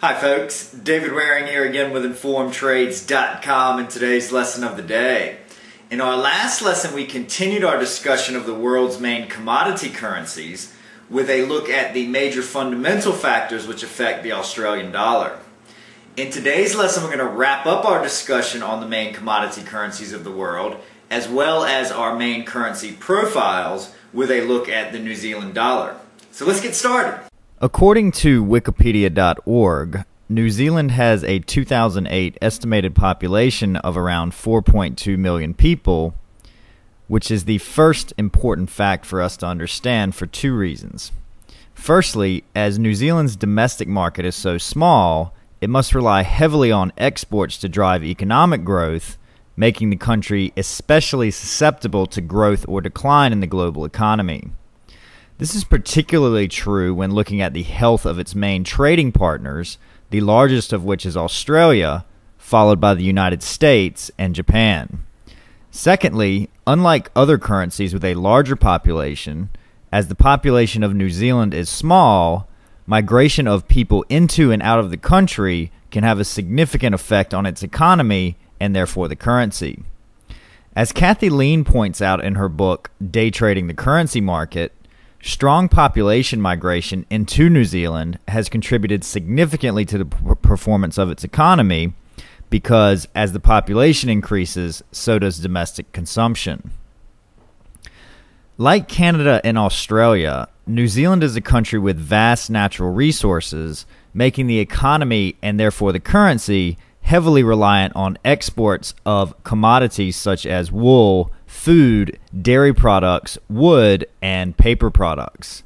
Hi folks, David Waring here again with InformedTrades.com and today's lesson of the day. In our last lesson we continued our discussion of the world's main commodity currencies with a look at the major fundamental factors which affect the Australian dollar. In today's lesson we're going to wrap up our discussion on the main commodity currencies of the world as well as our main currency profiles with a look at the New Zealand dollar. So let's get started. According to Wikipedia.org, New Zealand has a 2008 estimated population of around 4.2 million people, which is the first important fact for us to understand for two reasons. Firstly, as New Zealand's domestic market is so small, it must rely heavily on exports to drive economic growth, making the country especially susceptible to growth or decline in the global economy. This is particularly true when looking at the health of its main trading partners, the largest of which is Australia, followed by the United States and Japan. Secondly, unlike other currencies with a larger population, as the population of New Zealand is small, migration of people into and out of the country can have a significant effect on its economy and therefore the currency. As Kathy Lean points out in her book, Day Trading the Currency Market, strong population migration into New Zealand has contributed significantly to the performance of its economy because as the population increases, so does domestic consumption. Like Canada and Australia, New Zealand is a country with vast natural resources, making the economy and therefore the currency heavily reliant on exports of commodities such as wool, food, dairy products, wood, and paper products.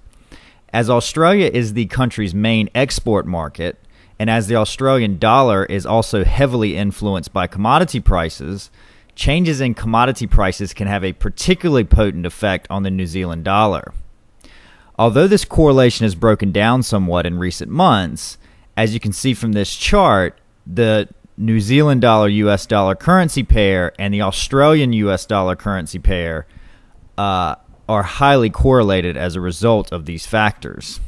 As Australia is the country's main export market, and as the Australian dollar is also heavily influenced by commodity prices, changes in commodity prices can have a particularly potent effect on the New Zealand dollar. Although this correlation has broken down somewhat in recent months, as you can see from this chart, the New Zealand dollar US dollar currency pair and the Australian US dollar currency pair are highly correlated as a result of these factors.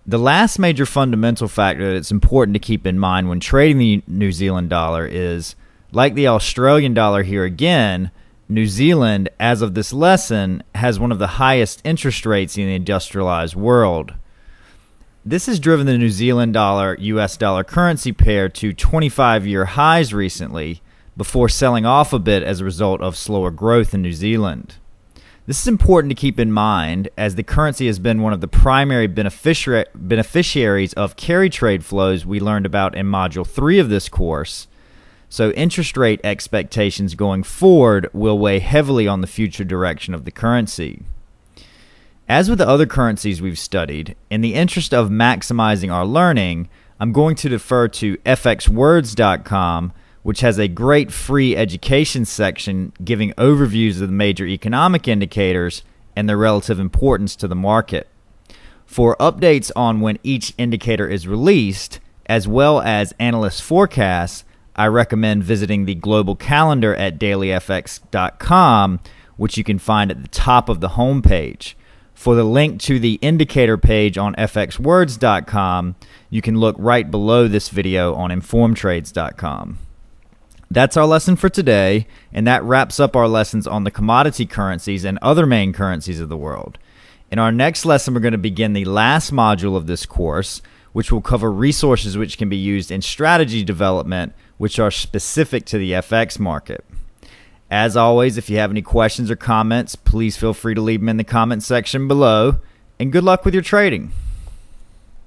The last major fundamental factor that's important to keep in mind when trading the New Zealand dollar is, like the Australian dollar here again, New Zealand, as of this lesson, has one of the highest interest rates in the industrialized world. This has driven the New Zealand dollar US dollar currency pair to 25-year highs recently before selling off a bit as a result of slower growth in New Zealand. This is important to keep in mind as the currency has been one of the primary beneficiaries of carry trade flows we learned about in Module 3 of this course, so interest rate expectations going forward will weigh heavily on the future direction of the currency. As with the other currencies we've studied, in the interest of maximizing our learning, I'm going to defer to fxwords.com, which has a great free education section giving overviews of the major economic indicators and their relative importance to the market. For updates on when each indicator is released, as well as analyst forecasts, I recommend visiting the global calendar at dailyfx.com, which you can find at the top of the home page. For the link to the indicator page on fxwords.com, you can look right below this video on InformedTrades.com. That's our lesson for today, and that wraps up our lessons on the commodity currencies and other main currencies of the world. In our next lesson, we're going to begin the last module of this course, which will cover resources which can be used in strategy development, which are specific to the FX market. As always, if you have any questions or comments, please feel free to leave them in the comment section below, and good luck with your trading.